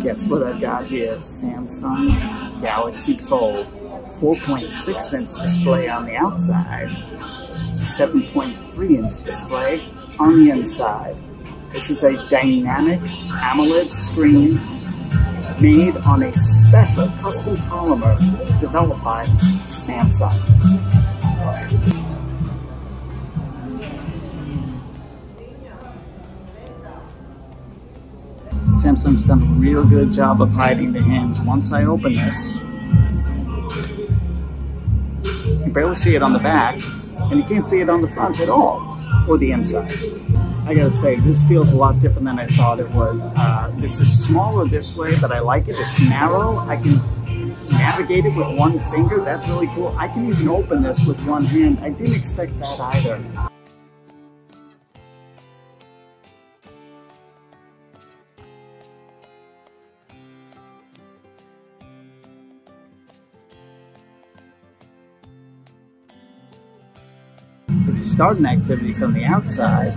Guess what I've got here? Samsung's Galaxy Fold. 4.6-inch display on the outside, 7.3-inch display on the inside. This is a dynamic AMOLED screen made on a special custom polymer developed by Samsung. Samsung's done a real good job of hiding the hinge. Once I open this, you can barely see it on the back, and you can't see it on the front at all, or the inside. I gotta say, this feels a lot different than I thought it would. This is smaller this way, but I like it. It's narrow. I can navigate it with one finger. That's really cool. I can even open this with one hand. I didn't expect that either. If you start an activity from the outside,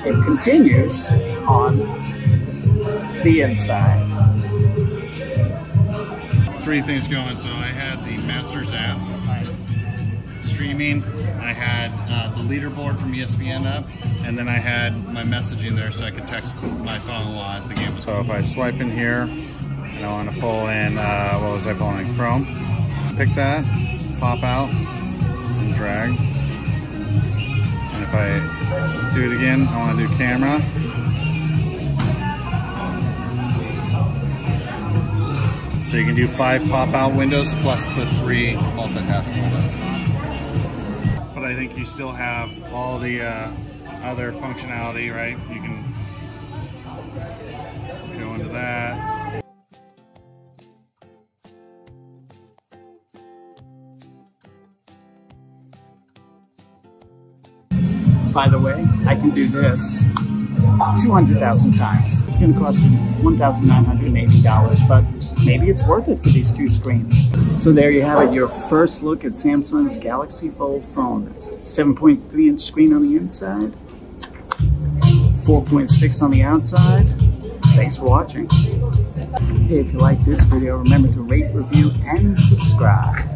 it continues on the inside. Three things going. So I had the Masters app streaming, I had the leaderboard from ESPN up, and then I had my messaging there so I could text my father-in-law as the game was going. So if I swipe in here, and I want to pull in, what was I pulling in? Chrome. Pick that, pop out, and drag. And if I do it again, I want to do camera. So you can do 5 pop-out windows plus the 3 multitasking windows. But I think you still have all the other functionality, right? You can go into that. By the way, I can do this 200,000 times. It's going to cost you $1,980, but maybe it's worth it for these 2 screens. So there you have it, your first look at Samsung's Galaxy Fold phone. It's a 7.3-inch screen on the inside, 4.6 on the outside. Thanks for watching. Hey, if you like this video, remember to rate, review, and subscribe.